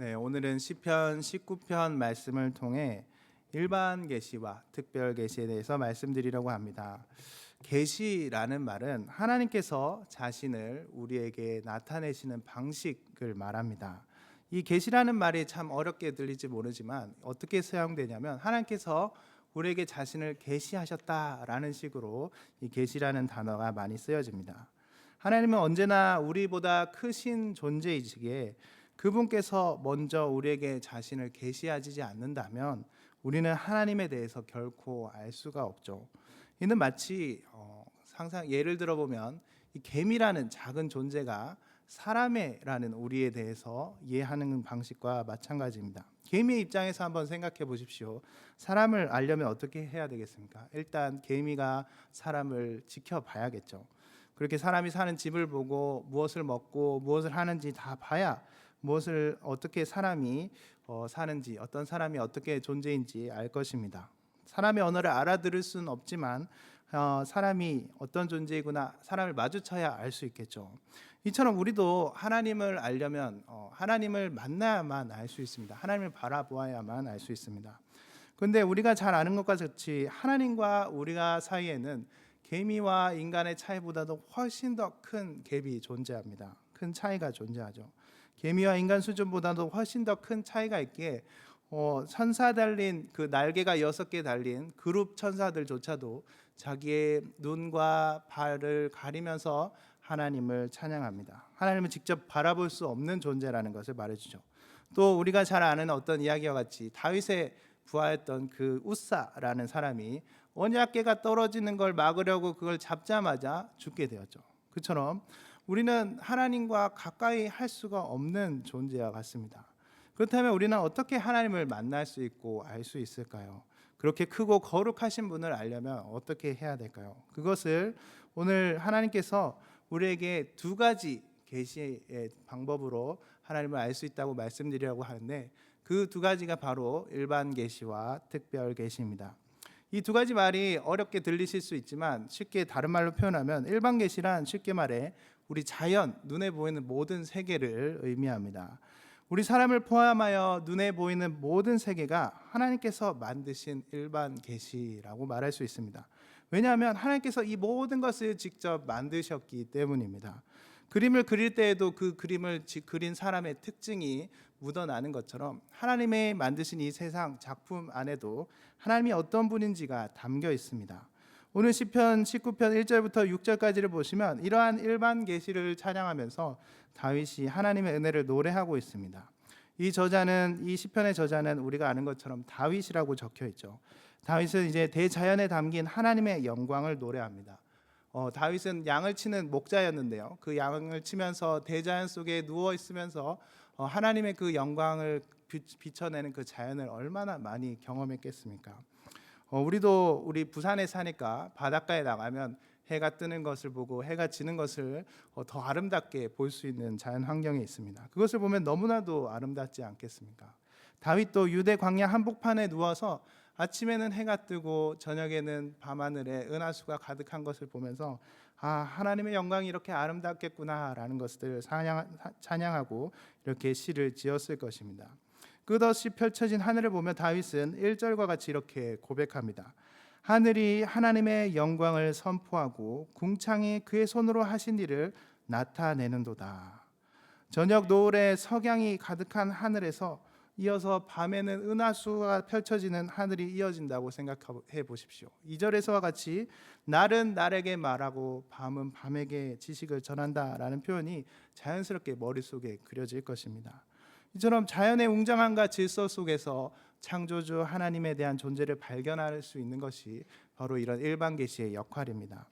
네, 오늘은 시편 19편 말씀을 통해 일반 계시와 특별 계시에 대해서 말씀드리려고 합니다. 계시라는 말은 하나님께서 자신을 우리에게 나타내시는 방식을 말합니다. 이 계시라는 말이 참 어렵게 들릴지 모르지만 어떻게 사용되냐면 하나님께서 우리에게 자신을 계시하셨다라는 식으로 이 계시라는 단어가 많이 쓰여집니다. 하나님은 언제나 우리보다 크신 존재이시기에 그분께서 먼저 우리에게 자신을 계시하지 않는다면 우리는 하나님에 대해서 결코 알 수가 없죠. 이는 마치 상상 예를 들어보면 이 개미라는 작은 존재가 사람이라는 우리에 대해서 이해하는 방식과 마찬가지입니다. 개미의 입장에서 한번 생각해 보십시오. 사람을 알려면 어떻게 해야 되겠습니까? 일단 개미가 사람을 지켜봐야겠죠. 그렇게 사람이 사는 집을 보고 무엇을 먹고 무엇을 하는지 다 봐야 무엇을 어떻게 사람이 사는지, 어떤 사람이 어떻게 존재인지 알 것입니다. 사람의 언어를 알아들을 수는 없지만 사람이 어떤 존재이구나 사람을 마주쳐야 알 수 있겠죠. 이처럼 우리도 하나님을 알려면 하나님을 만나야만 알 수 있습니다. 하나님을 바라보아야만 알 수 있습니다. 그런데 우리가 잘 아는 것과 같이 하나님과 우리가 사이에는 개미와 인간의 차이보다도 훨씬 더 큰 갭이 존재합니다. 큰 차이가 존재하죠. 개미와 인간 수준보다도 훨씬 더 큰 차이가 있기에 천사 달린 그 날개가 6개 달린 그룹 천사들조차도 자기의 눈과 발을 가리면서 하나님을 찬양합니다. 하나님을 직접 바라볼 수 없는 존재라는 것을 말해주죠. 또 우리가 잘 아는 어떤 이야기와 같이 다윗의 부하였던 그 우사라는 사람이 언약궤가 떨어지는 걸 막으려고 그걸 잡자마자 죽게 되었죠. 그처럼 우리는 하나님과 가까이 할 수가 없는 존재와 같습니다. 그렇다면 우리는 어떻게 하나님을 만날 수 있고 알 수 있을까요? 그렇게 크고 거룩하신 분을 알려면 어떻게 해야 될까요? 그것을 오늘 하나님께서 우리에게 두 가지 계시의 방법으로 하나님을 알 수 있다고 말씀드리려고 하는데 그 두 가지가 바로 일반 계시와 특별 계시입니다. 이 두 가지 말이 어렵게 들리실 수 있지만 쉽게 다른 말로 표현하면 일반 계시란 쉽게 말해 우리 자연, 눈에 보이는 모든 세계를 의미합니다. 우리 사람을 포함하여 눈에 보이는 모든 세계가 하나님께서 만드신 일반 계시라고 말할 수 있습니다. 왜냐하면 하나님께서 이 모든 것을 직접 만드셨기 때문입니다. 그림을 그릴 때에도 그 그림을 그린 사람의 특징이 묻어나는 것처럼 하나님의 만드신 이 세상 작품 안에도 하나님이 어떤 분인지가 담겨 있습니다. 오늘 시편 19편 1절부터 6절까지를 보시면 이러한 일반 계시를 찬양하면서 다윗이 하나님의 은혜를 노래하고 있습니다. 이 시편의 저자는 우리가 아는 것처럼 다윗이라고 적혀 있죠. 다윗은 이제 대자연에 담긴 하나님의 영광을 노래합니다. 다윗은 양을 치는 목자였는데요. 그 양을 치면서 대자연 속에 누워 있으면서 하나님의 그 영광을 비춰내는 그 자연을 얼마나 많이 경험했겠습니까? 우리 부산에 사니까 바닷가에 나가면 해가 뜨는 것을 보고 해가 지는 것을 더 아름답게 볼 수 있는 자연 환경에 있습니다. 그것을 보면 너무나도 아름답지 않겠습니까? 다윗도 유대 광야 한복판에 누워서 아침에는 해가 뜨고 저녁에는 밤하늘에 은하수가 가득한 것을 보면서 하나님의 영광이 이렇게 아름답겠구나라는 것을 찬양하고 이렇게 시를 지었을 것입니다. 끝없이 펼쳐진 하늘을 보며 다윗은 1절과 같이 이렇게 고백합니다. 하늘이 하나님의 영광을 선포하고 궁창이 그의 손으로 하신 일을 나타내는도다. 저녁 노을에 석양이 가득한 하늘에서 이어서 밤에는 은하수가 펼쳐지는 하늘이 이어진다고 생각해 보십시오. 2절에서와 같이 날은 날에게 말하고 밤은 밤에게 지식을 전한다라는 표현이 자연스럽게 머릿속에 그려질 것입니다. 이처럼 자연의 웅장함과 질서 속에서 창조주 하나님에 대한 존재를 발견할 수 있는 것이 바로 이런 일반 계시의 역할입니다.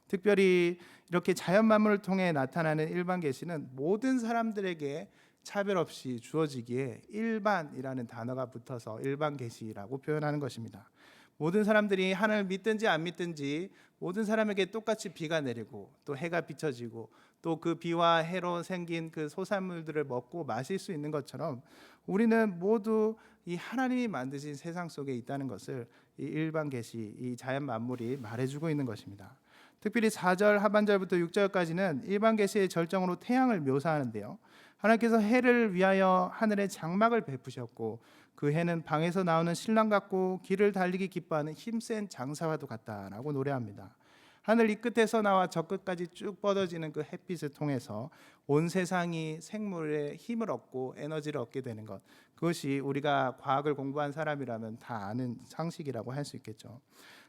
특별히 이렇게 자연 만물을 통해 나타나는 일반 계시는 모든 사람들에게 차별 없이 주어지기에 일반이라는 단어가 붙어서 일반 계시라고 표현하는 것입니다. 모든 사람들이 하나님을 믿든지 안 믿든지 모든 사람에게 똑같이 비가 내리고 또 해가 비춰지고 또 그 비와 해로 생긴 그 소산물들을 먹고 마실 수 있는 것처럼 우리는 모두 이 하나님이 만드신 세상 속에 있다는 것을 이 일반 계시, 이 자연 만물이 말해주고 있는 것입니다. 특별히 4절 하반절부터 6절까지는 일반 계시의 절정으로 태양을 묘사하는데요. 하나님께서 해를 위하여 하늘에 장막을 베푸셨고 그 해는 방에서 나오는 신랑 같고 길을 달리기 기뻐하는 힘센 장사와도 같다라고 노래합니다. 하늘 이 끝에서 나와 저 끝까지 쭉 뻗어지는 그 햇빛을 통해서 온 세상이 생물의 힘을 얻고 에너지를 얻게 되는 것, 그것이 우리가 과학을 공부한 사람이라면 다 아는 상식이라고 할 수 있겠죠.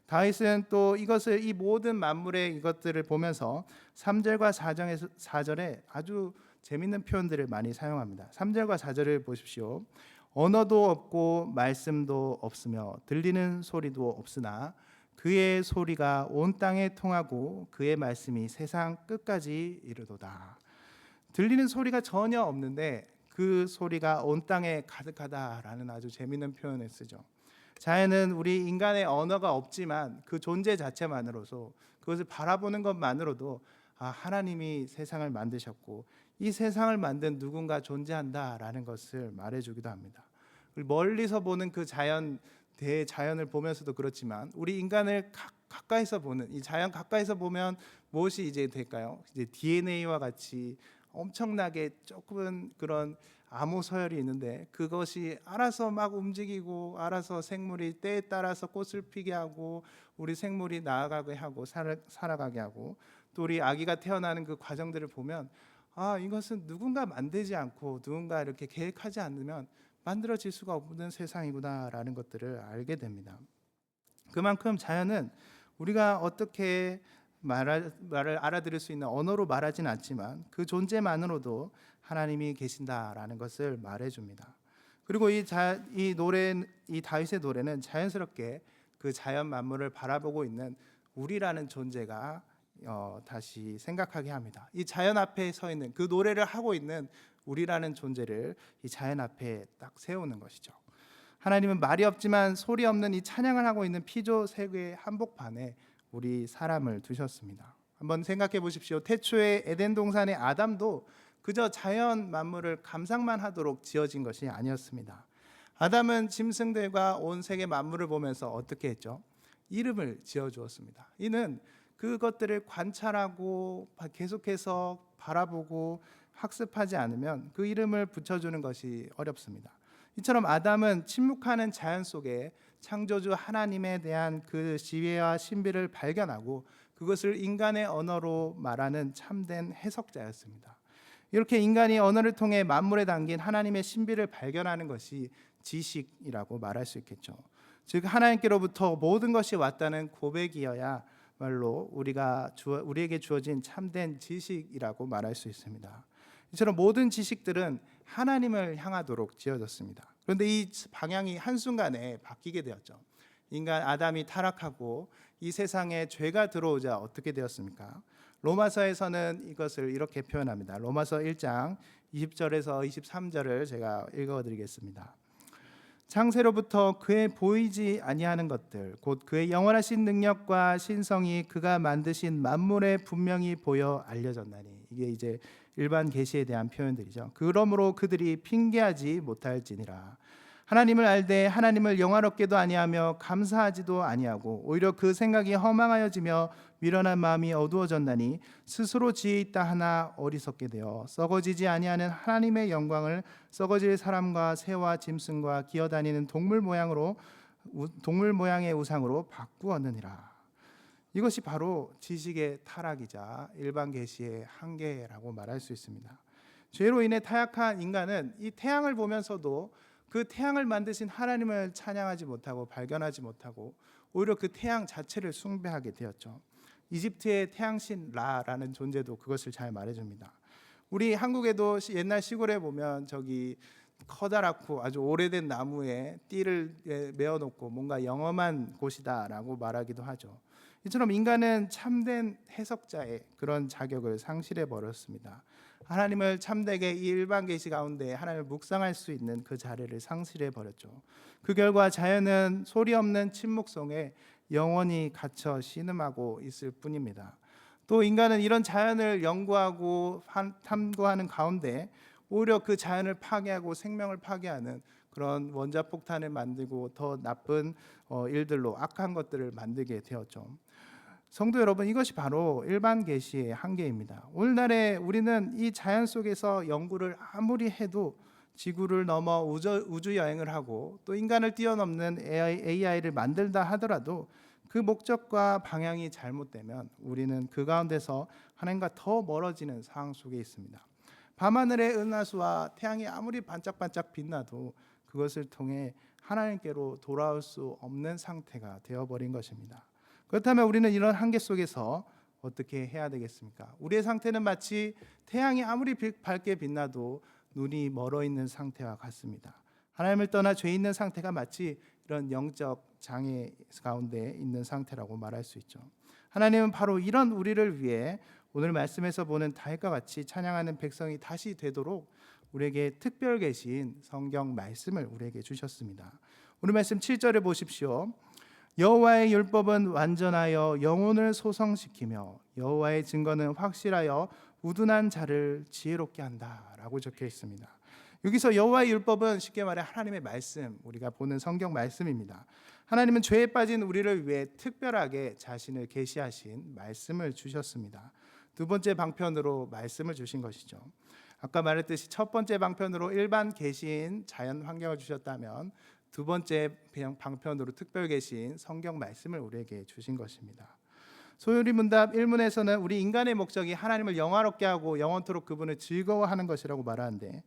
다윗은 또 이것을, 이 모든 만물의 이것들을 보면서 3절과 4절에 아주 재밌는 표현들을 많이 사용합니다. 3절과 4절을 보십시오. 언어도 없고 말씀도 없으며 들리는 소리도 없으나 그의 소리가 온 땅에 통하고 그의 말씀이 세상 끝까지 이르도다. 들리는 소리가 전혀 없는데 그 소리가 온 땅에 가득하다라는 아주 재미있는 표현을 쓰죠. 자연은 우리 인간의 언어가 없지만 그 존재 자체만으로도, 그것을 바라보는 것만으로도 하나님이 세상을 만드셨고 이 세상을 만든 누군가 존재한다라는 것을 말해주기도 합니다. 멀리서 보는 그 자연, 대자연을 보면서도 그렇지만 우리 인간을 가까이서 보는, 이 자연 가까이서 보면 무엇이 이제 될까요? 이제 DNA와 같이 엄청나게 조금은 그런 암호 서열이 있는데 그것이 알아서 막 움직이고 알아서 생물이 때에 따라서 꽃을 피게 하고 우리 생물이 나아가게 하고 살아가게 하고, 또 우리 아기가 태어나는 그 과정들을 보면 이것은 누군가 만들지 않고 누군가 이렇게 계획하지 않으면 만들어질 수가 없는 세상이구나라는 것들을 알게 됩니다. 그만큼 자연은 우리가 어떻게 말을 알아들을 수 있는 언어로 말하진 않지만 그 존재만으로도 하나님이 계신다라는 것을 말해줍니다. 그리고 이 다윗의 노래는 자연스럽게 그 자연 만물을 바라보고 있는 우리라는 존재가 다시 생각하게 합니다. 이 자연 앞에 서 있는, 그 노래를 하고 있는 우리라는 존재를 이 자연 앞에 딱 세우는 것이죠. 하나님은 말이 없지만 소리 없는 이 찬양을 하고 있는 피조 세계의 한복판에 우리 사람을 두셨습니다. 한번 생각해 보십시오. 태초에 에덴 동산의 아담도 그저 자연 만물을 감상만 하도록 지어진 것이 아니었습니다. 아담은 짐승들과 온 세계 만물을 보면서 어떻게 했죠? 이름을 지어 주었습니다. 이는 그것들을 관찰하고 계속해서 바라보고 학습하지 않으면 그 이름을 붙여주는 것이 어렵습니다. 이처럼 아담은 침묵하는 자연 속에 창조주 하나님에 대한 그 지혜와 신비를 발견하고 그것을 인간의 언어로 말하는 참된 해석자였습니다. 이렇게 인간이 언어를 통해 만물에 담긴 하나님의 신비를 발견하는 것이 지식이라고 말할 수 있겠죠. 즉 하나님께로부터 모든 것이 왔다는 고백이어야 말로 우리에게 주어진 참된 지식이라고 말할 수 있습니다. 이처럼 모든 지식들은 하나님을 향하도록 지어졌습니다. 그런데 이 방향이 한순간에 바뀌게 되었죠. 인간 아담이 타락하고 이 세상에 죄가 들어오자 어떻게 되었습니까? 로마서에서는 이것을 이렇게 표현합니다. 로마서 1장 20절에서 23절을 제가 읽어드리겠습니다. 창세로부터 그의 보이지 아니하는 것들 곧 그의 영원하신 능력과 신성이 그가 만드신 만물에 분명히 보여 알려졌나니, 이게 이제 일반 계시에 대한 표현들이죠. 그러므로 그들이 핑계하지 못할지니라. 하나님을 알되 하나님을 영화롭게도 아니하며 감사하지도 아니하고 오히려 그 생각이 허망하여지며 미련한 마음이 어두워졌나니 스스로 지혜 있다 하나 어리석게 되어 썩어지지 아니하는 하나님의 영광을 썩어질 사람과 새와 짐승과 기어다니는 동물 모양의 우상으로 바꾸었느니라. 이것이 바로 지식의 타락이자 일반 계시의 한계라고 말할 수 있습니다. 죄로 인해 타락한 인간은 이 태양을 보면서도 그 태양을 만드신 하나님을 찬양하지 못하고 발견하지 못하고 오히려 그 태양 자체를 숭배하게 되었죠. 이집트의 태양신 라라는 존재도 그것을 잘 말해줍니다. 우리 한국에도 옛날 시골에 보면 저기 커다랗고 아주 오래된 나무에 띠를 메어놓고 뭔가 영험한 곳이다라고 말하기도 하죠. 이처럼 인간은 참된 해석자의 그런 자격을 상실해 버렸습니다. 하나님을 참되게 이 일반 계시 가운데 하나님을 묵상할 수 있는 그 자리를 상실해 버렸죠. 그 결과 자연은 소리 없는 침묵 속에 영원히 갇혀 신음하고 있을 뿐입니다. 또 인간은 이런 자연을 연구하고 탐구하는 가운데 오히려 그 자연을 파괴하고 생명을 파괴하는 그런 원자폭탄을 만들고 더 나쁜 일들로 악한 것들을 만들게 되었죠. 성도 여러분, 이것이 바로 일반 계시의 한계입니다. 오늘날에 우리는 이 자연 속에서 연구를 아무리 해도 지구를 넘어 우주 여행을 하고 또 인간을 뛰어넘는 AI를 만들다 하더라도 그 목적과 방향이 잘못되면 우리는 그 가운데서 하나님과 더 멀어지는 상황 속에 있습니다. 밤하늘의 은하수와 태양이 아무리 반짝반짝 빛나도 그것을 통해 하나님께로 돌아올 수 없는 상태가 되어버린 것입니다. 그렇다면 우리는 이런 한계 속에서 어떻게 해야 되겠습니까? 우리의 상태는 마치 태양이 아무리 밝게 빛나도 눈이 멀어 있는 상태와 같습니다. 하나님을 떠나 죄 있는 상태가 마치 이런 영적 장애 가운데 있는 상태라고 말할 수 있죠. 하나님은 바로 이런 우리를 위해 오늘 말씀에서 보는 다윗과 같이 찬양하는 백성이 다시 되도록 우리에게 특별 계신 성경 말씀을 우리에게 주셨습니다. 오늘 말씀 7절에 보십시오. 여호와의 율법은 완전하여 영혼을 소성시키며 여호와의 증거는 확실하여 우둔한 자를 지혜롭게 한다라고 적혀 있습니다. 여기서 여호와의 율법은 쉽게 말해 하나님의 말씀, 우리가 보는 성경 말씀입니다. 하나님은 죄에 빠진 우리를 위해 특별하게 자신을 계시하신 말씀을 주셨습니다. 두 번째 방편으로 말씀을 주신 것이죠. 아까 말했듯이 첫 번째 방편으로 일반 계시인 자연 환경을 주셨다면 두 번째 방편으로 특별 계신 성경 말씀을 우리에게 주신 것입니다. 소요리 문답 1문에서는 우리 인간의 목적이 하나님을 영화롭게 하고 영원토록 그분을 즐거워하는 것이라고 말하는데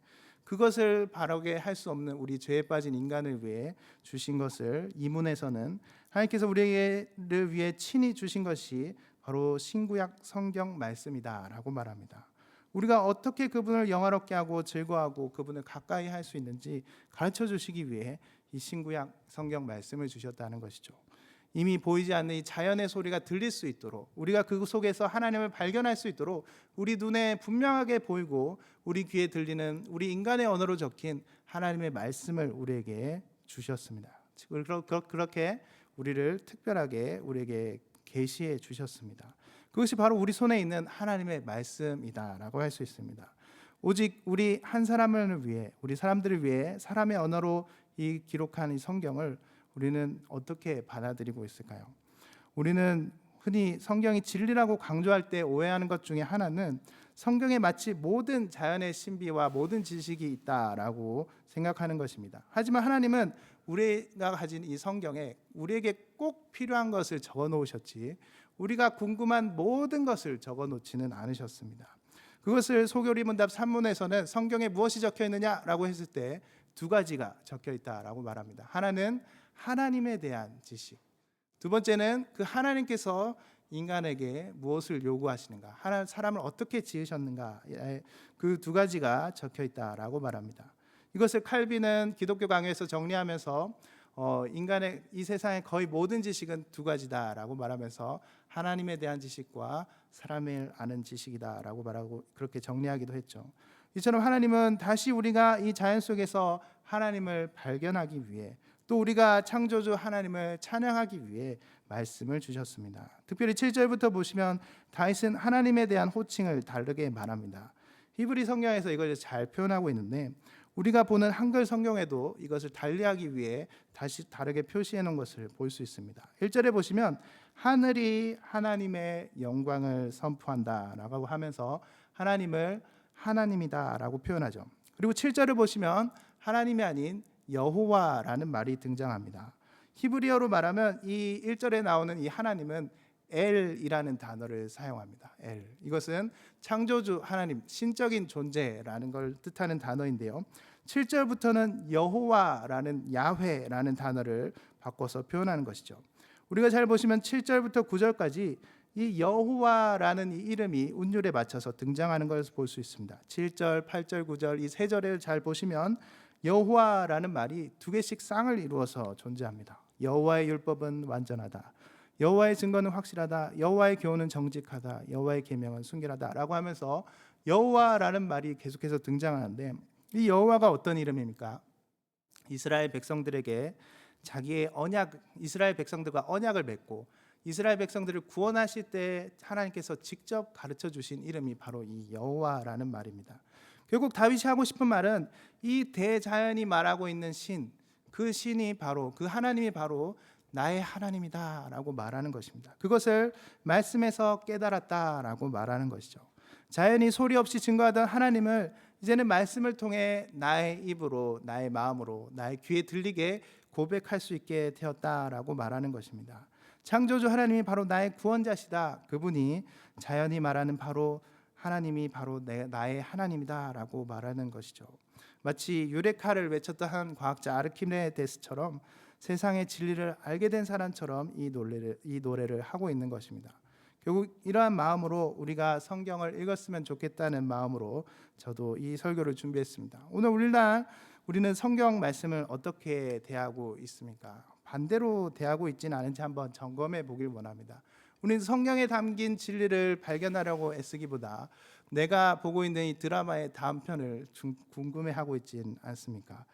그것을 바르게 할 수 없는 우리 죄에 빠진 인간을 위해 주신 것을 2문에서는 하나님께서 우리를 위해 친히 주신 것이 바로 신구약 성경 말씀이다라고 말합니다. 우리가 어떻게 그분을 영화롭게 하고 즐거워하고 그분을 가까이 할 수 있는지 가르쳐 주시기 위해 이 신구약 성경 말씀을 주셨다는 것이죠. 이미 보이지 않는 이 자연의 소리가 들릴 수 있도록 우리가 그 속에서 하나님을 발견할 수 있도록 우리 눈에 분명하게 보이고 우리 귀에 들리는 우리 인간의 언어로 적힌 하나님의 말씀을 우리에게 주셨습니다. 그렇게 우리를 특별하게 우리에게 계시해 주셨습니다. 그것이 바로 우리 손에 있는 하나님의 말씀이다라고 할 수 있습니다. 오직 우리 한 사람을 위해 우리 사람들을 위해 사람의 언어로 이 기록한 이 성경을 우리는 어떻게 받아들이고 있을까요? 우리는 흔히 성경이 진리라고 강조할 때 오해하는 것 중에 하나는 성경에 마치 모든 자연의 신비와 모든 지식이 있다라고 생각하는 것입니다. 하지만 하나님은 우리가 가진 이 성경에 우리에게 꼭 필요한 것을 적어 놓으셨지 우리가 궁금한 모든 것을 적어 놓지는 않으셨습니다. 그것을 소교리 문답 3문에서는 성경에 무엇이 적혀 있느냐라고 했을 때 두 가지가 적혀 있다라고 말합니다. 하나는 하나님에 대한 지식, 두 번째는 그 하나님께서 인간에게 무엇을 요구하시는가, 사람을 어떻게 지으셨는가, 그 두 가지가 적혀 있다라고 말합니다. 이것을 칼빈은 기독교 강요에서 정리하면서 인간의 이 세상의 거의 모든 지식은 두 가지다라고 말하면서 하나님에 대한 지식과 사람을 아는 지식이다라고 말하고 그렇게 정리하기도 했죠. 이처럼 하나님은 다시 우리가 이 자연 속에서 하나님을 발견하기 위해 또 우리가 창조주 하나님을 찬양하기 위해 말씀을 주셨습니다. 특별히 7절부터 보시면 다윗은 하나님에 대한 호칭을 다르게 말합니다. 히브리 성경에서 이걸 잘 표현하고 있는데 우리가 보는 한글 성경에도 이것을 달리하기 위해 다시 다르게 표시해 놓은 것을 볼 수 있습니다. 1절에 보시면 하늘이 하나님의 영광을 선포한다라고 하면서 하나님을 하나님이다라고 표현하죠. 그리고 7절을 보시면 하나님이 아닌 여호와라는 말이 등장합니다. 히브리어로 말하면 이 1절에 나오는 이 하나님은 엘이라는 단어를 사용합니다. 엘. 이것은 창조주 하나님, 신적인 존재라는 걸 뜻하는 단어인데요. 7절부터는 여호와라는 야훼라는 단어를 바꿔서 표현하는 것이죠. 우리가 잘 보시면 7절부터 9절까지 이 여호와라는 이 이름이 운율에 맞춰서 등장하는 것을 볼 수 있습니다. 7절, 8절, 9절 이 세 절을 잘 보시면 여호와라는 말이 두 개씩 쌍을 이루어서 존재합니다. 여호와의 율법은 완전하다. 여호와의 증거는 확실하다. 여호와의 교훈은 정직하다. 여호와의 계명은 순결하다라고 하면서 여호와라는 말이 계속해서 등장하는데 이 여호와가 어떤 이름입니까? 이스라엘 백성들에게 자기의 언약, 이스라엘 백성들과 언약을 맺고 이스라엘 백성들을 구원하실 때 하나님께서 직접 가르쳐 주신 이름이 바로 이 여호와라는 말입니다. 결국 다윗이 하고 싶은 말은 이 대자연이 말하고 있는 신, 그 신이 바로 그 하나님이 바로 나의 하나님이다라고 말하는 것입니다. 그것을 말씀에서 깨달았다라고 말하는 것이죠. 자연히 소리 없이 증거하던 하나님을 이제는 말씀을 통해 나의 입으로, 나의 마음으로, 나의 귀에 들리게 고백할 수 있게 되었다라고 말하는 것입니다. 창조주 하나님이 바로 나의 구원자시다. 그분이 자연히 말하는 바로 하나님이 바로 나의 하나님이다라고 말하는 것이죠. 마치 유레카를 외쳤던 한 과학자 아르키메데스처럼 세상의 진리를 알게 된 사람처럼 이 노래를 하고 있는 것입니다. 결국 이러한 마음으로 우리가 성경을 읽었으면 좋겠다는 마음으로 저도 이 설교를 준비했습니다. 오늘 우리는 성경 말씀을 어떻게 대하고 있습니까? 반대로 대하고 있지는 않은지 한번 점검해 보길 원합니다. 우리는 성경에 담긴 진리를 발견하려고 애쓰기보다 내가 보고 있는 이 드라마의 다음 편을 궁금해하고 있진 않습니까?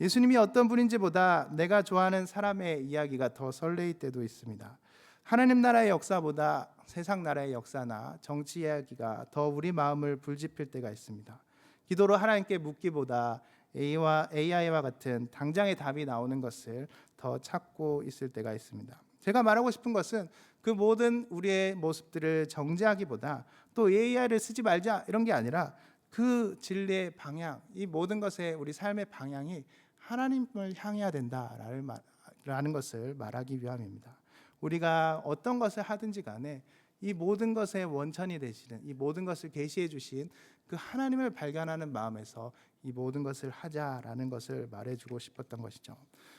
예수님이 어떤 분인지보다 내가 좋아하는 사람의 이야기가 더 설레일 때도 있습니다. 하나님 나라의 역사보다 세상 나라의 역사나 정치 이야기가 더 우리 마음을 불지필 때가 있습니다. 기도로 하나님께 묻기보다 AI와 같은 당장의 답이 나오는 것을 더 찾고 있을 때가 있습니다. 제가 말하고 싶은 것은 그 모든 우리의 모습들을 정죄하기보다 또 AI를 쓰지 말자 이런 게 아니라 그 진리의 방향, 이 모든 것의 우리 삶의 방향이 하나님을 향해야 된다라는 것을 말하기 위함입니다. 우리가 어떤 것을 하든지 간에 이 모든 것의 원천이 되시는, 이 모든 것을 계시해 주신 그 하나님을 발견하는 마음에서 이 모든 것을 하자라는 것을 말해주고 싶었던 것이죠.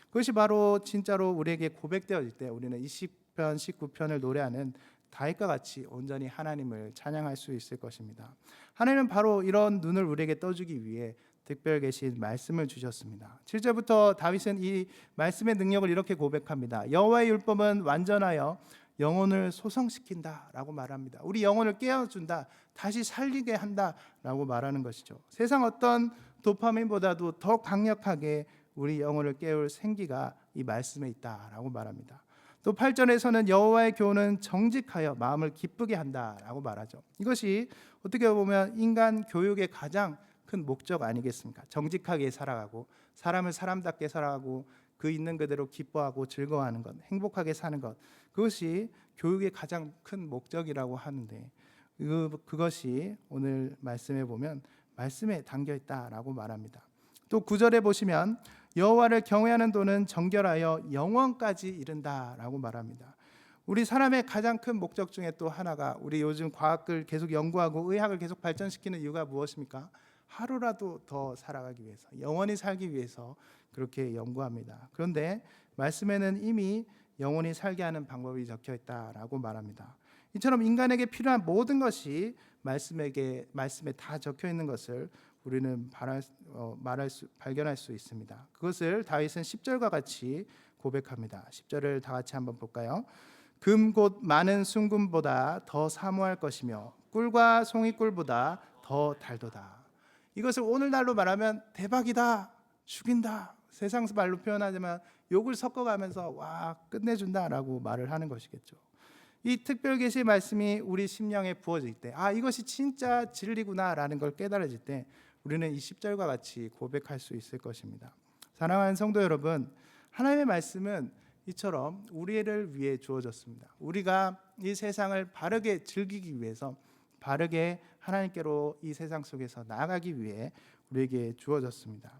그것이 바로 진짜로 우리에게 고백되어질 때 우리는 이 시편 19편을 노래하는 다윗과 같이 온전히 하나님을 찬양할 수 있을 것입니다. 하나님은 바로 이런 눈을 우리에게 떠주기 위해 특별 계신 말씀을 주셨습니다. 7절부터 다윗은 이 말씀의 능력을 이렇게 고백합니다. 여호와의 율법은 완전하여 영혼을 소성시킨다라고 말합니다. 우리 영혼을 깨워준다, 다시 살리게 한다라고 말하는 것이죠. 세상 어떤 도파민보다도 더 강력하게 우리 영혼을 깨울 생기가 이 말씀에 있다라고 말합니다. 또 8절에서는 여호와의 교훈은 정직하여 마음을 기쁘게 한다라고 말하죠. 이것이 어떻게 보면 인간 교육의 가장 큰 목적 아니겠습니까? 정직하게 살아가고 사람을 사람답게 살아가고 그 있는 그대로 기뻐하고 즐거워하는 것, 행복하게 사는 것, 그것이 교육의 가장 큰 목적이라고 하는데 그것이 오늘 말씀에 보면 말씀에 담겨 있다라고 말합니다. 또 9절에 보시면 여호와를 경외하는 도는 정결하여 영원까지 이른다라고 말합니다. 우리 사람의 가장 큰 목적 중에 또 하나가 우리 요즘 과학을 계속 연구하고 의학을 계속 발전시키는 이유가 무엇입니까? 하루라도 더 살아가기 위해서, 영원히 살기 위해서 그렇게 연구합니다. 그런데 말씀에는 이미 영원히 살게 하는 방법이 적혀 있다라고 말합니다. 이처럼 인간에게 필요한 모든 것이 말씀에 다 적혀 있는 것을 우리는 발견할 수 있습니다. 그것을 다윗은 10절과 같이 고백합니다. 10절을 다 같이 한번 볼까요? 금 곧 많은 순금보다 더 사모할 것이며 꿀과 송이꿀보다 더 달도다. 이것을 오늘날로 말하면 대박이다, 죽인다, 세상 말로 표현하자면 욕을 섞어가면서 와 끝내준다라고 말을 하는 것이겠죠. 이 특별 계시의 말씀이 우리 심령에 부어질 때 이것이 진짜 진리구나라는 걸 깨달아질 때 우리는 이 10절과 같이 고백할 수 있을 것입니다. 사랑하는 성도 여러분, 하나님의 말씀은 이처럼 우리를 위해 주어졌습니다. 우리가 이 세상을 바르게 즐기기 위해서, 바르게 하나님께로 이 세상 속에서 나아가기 위해 우리에게 주어졌습니다.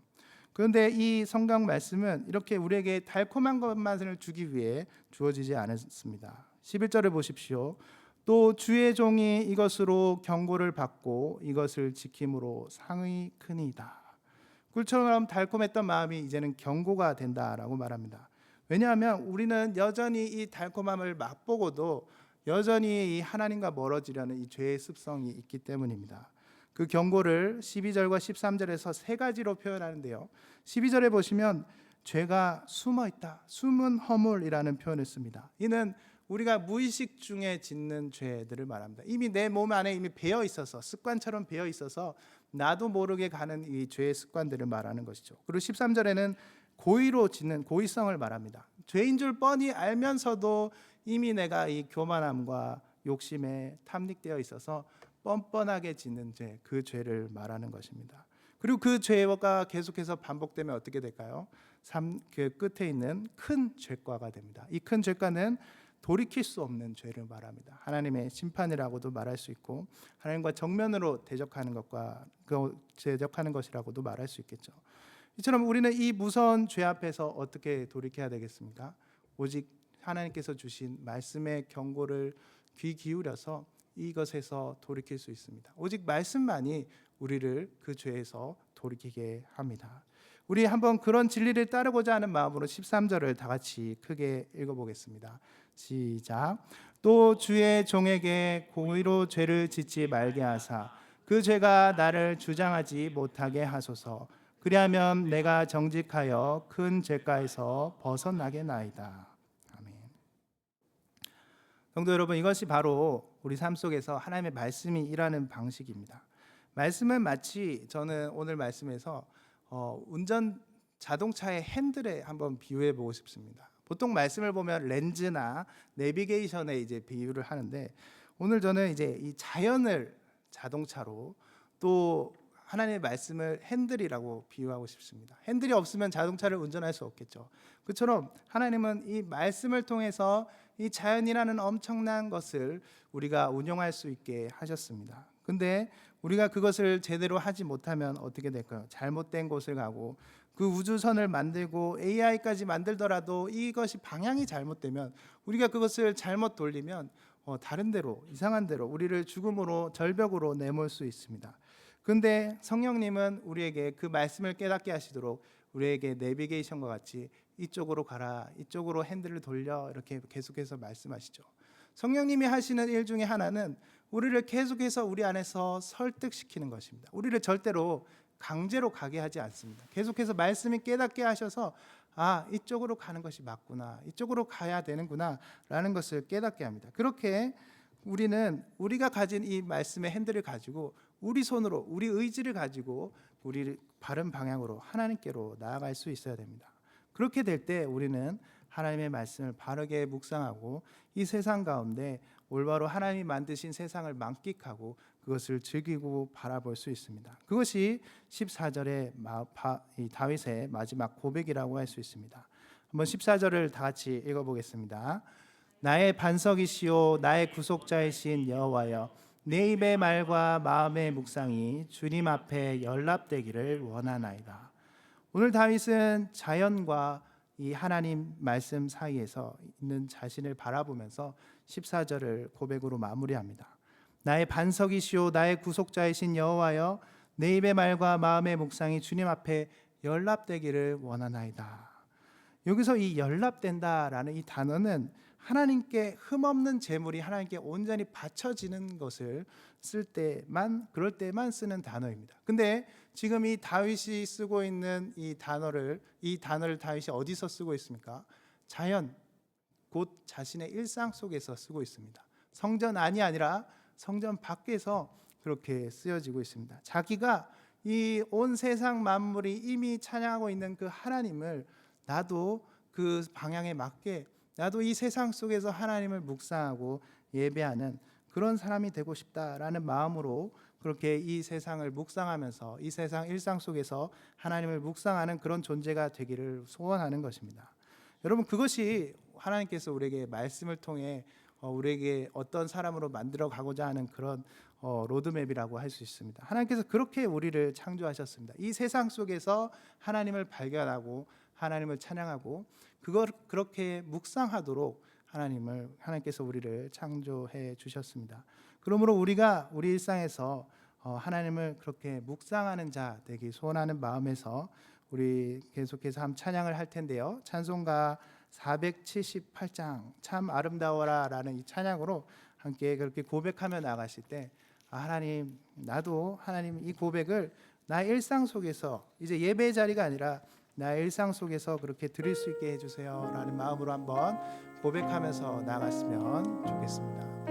그런데 이 성경 말씀은 이렇게 우리에게 달콤한 것만을 주기 위해 주어지지 않았습니다. 11절을 보십시오. 또 주의 종이 이것으로 경고를 받고 이것을 지킴으로 상이 크니이다. 꿀처럼 달콤했던 마음이 이제는 경고가 된다라고 말합니다. 왜냐하면 우리는 여전히 이 달콤함을 맛보고도 여전히 이 하나님과 멀어지려는 이 죄의 습성이 있기 때문입니다. 그 경고를 12절과 13절에서 세 가지로 표현하는데요. 12절에 보시면 죄가 숨어 있다, 숨은 허물이라는 표현을 씁니다. 이는 우리가 무의식 중에 짓는 죄들을 말합니다. 이미 내 몸 안에 이미 배어 있어서, 습관처럼 배어 있어서 나도 모르게 가는 이 죄의 습관들을 말하는 것이죠. 그리고 13절에는 고의로 짓는 고의성을 말합니다. 죄인 줄 뻔히 알면서도 이미 내가 이 교만함과 욕심에 탐닉되어 있어서 뻔뻔하게 짓는 죄, 그 죄를 말하는 것입니다. 그리고 그 죄가 계속해서 반복되면 어떻게 될까요? 그 끝에 있는 큰 죄과가 됩니다. 이 큰 죄과는 돌이킬 수 없는 죄를 말합니다. 하나님의 심판이라고도 말할 수 있고 하나님과 정면으로 대적하는 것과 대적하는 것이라고도 말할 수 있겠죠. 이처럼 우리는 이 무서운 죄 앞에서 어떻게 돌이켜야 되겠습니까? 오직 하나님께서 주신 말씀의 경고를 귀 기울여서 이것에서 돌이킬 수 있습니다. 오직 말씀만이 우리를 그 죄에서 돌이키게 합니다. 우리 한번 그런 진리를 따르고자 하는 마음으로 13절을 다 같이 크게 읽어보겠습니다. 시작. 또 주의 종에게 고의로 죄를 짓지 말게 하사 그 죄가 나를 주장하지 못하게 하소서. 그리하면 내가 정직하여 큰 죄가에서 벗어나겠나이다. 아멘. 성도 여러분, 이것이 바로 우리 삶 속에서 하나님의 말씀이 일하는 방식입니다. 말씀은 마치 저는 오늘 말씀에서 운전 자동차의 핸들에 한번 비유해 보고 싶습니다. 보통 말씀을 보면 렌즈나 내비게이션에 이제 비유를 하는데 오늘 저는 이제 이 자연을 자동차로 또 하나님의 말씀을 핸들이라고 비유하고 싶습니다. 핸들이 없으면 자동차를 운전할 수 없겠죠. 그처럼 하나님은 이 말씀을 통해서 이 자연이라는 엄청난 것을 우리가 운용할 수 있게 하셨습니다. 근데 우리가 그것을 제대로 하지 못하면 어떻게 될까요? 잘못된 곳을 가고 그 우주선을 만들고 AI까지 만들더라도 이것이 방향이 잘못되면 우리가 그것을 잘못 돌리면 다른 데로 이상한 데로 우리를 죽음으로 절벽으로 내몰 수 있습니다. 근데 성령님은 우리에게 그 말씀을 깨닫게 하시도록 우리에게 내비게이션과 같이 이쪽으로 가라, 이쪽으로 핸들을 돌려 이렇게 계속해서 말씀하시죠. 성령님이 하시는 일 중에 하나는 우리를 계속해서 우리 안에서 설득시키는 것입니다. 우리를 절대로 강제로 가게 하지 않습니다. 계속해서 말씀이 깨닫게 하셔서 이쪽으로 가는 것이 맞구나, 이쪽으로 가야 되는구나 라는 것을 깨닫게 합니다. 그렇게 우리는 우리가 가진 이 말씀의 핸들을 가지고 우리 손으로 우리 의지를 가지고 우리 바른 방향으로 하나님께로 나아갈 수 있어야 됩니다. 그렇게 될 때 우리는 하나님의 말씀을 바르게 묵상하고 이 세상 가운데 올바로 하나님이 만드신 세상을 만끽하고 그것을 즐기고 바라볼 수 있습니다. 그것이 14절의 다윗의 마지막 고백이라고 할 수 있습니다. 한번 14절을 다 같이 읽어보겠습니다. 나의 반석이시오 나의 구속자이신 여호와여 내 입의 말과 마음의 묵상이 주님 앞에 연락되기를 원하나이다. 오늘 다윗은 자연과 이 하나님 말씀 사이에서 있는 자신을 바라보면서 14절을 고백으로 마무리합니다. 나의 반석이시오 나의 구속자이신 여호와여 내 입의 말과 마음의 묵상이 주님 앞에 연락되기를 원하나이다. 여기서 이 연락된다라는 이 단어는 하나님께 흠없는 제물이 하나님께 온전히 바쳐지는 것을 그럴 때만 쓰는 단어입니다. 근데 지금 이 다윗이 쓰고 있는 이 단어를 다윗이 어디서 쓰고 있습니까? 자연, 곧 자신의 일상 속에서 쓰고 있습니다. 성전 안이 아니라 성전 밖에서 그렇게 쓰여지고 있습니다. 자기가 이 온 세상 만물이 이미 찬양하고 있는 그 하나님을 나도 그 방향에 맞게 나도 이 세상 속에서 하나님을 묵상하고 예배하는 그런 사람이 되고 싶다라는 마음으로 그렇게 이 세상을 묵상하면서 이 세상 일상 속에서 하나님을 묵상하는 그런 존재가 되기를 소원하는 것입니다. 여러분, 그것이 하나님께서 우리에게 말씀을 통해 우리에게 어떤 사람으로 만들어 가고자 하는 그런 로드맵이라고 할 수 있습니다. 하나님께서 그렇게 우리를 창조하셨습니다. 이 세상 속에서 하나님을 발견하고 하나님을 찬양하고 그걸 그렇게 묵상하도록 하나님께서 우리를 창조해 주셨습니다. 그러므로 우리가 우리 일상에서 하나님을 그렇게 묵상하는 자 되기 소원하는 마음에서 우리 계속해서 한번 찬양을 할 텐데요. 찬송가 478장 참 아름다워라 라는 이 찬양으로 함께 그렇게 고백하며 나가실 때 하나님, 나도 하나님 이 고백을 나의 일상 속에서 이제 예배의 자리가 아니라 나의 일상 속에서 그렇게 드릴 수 있게 해주세요 라는 마음으로 한번 고백하면서 나갔으면 좋겠습니다.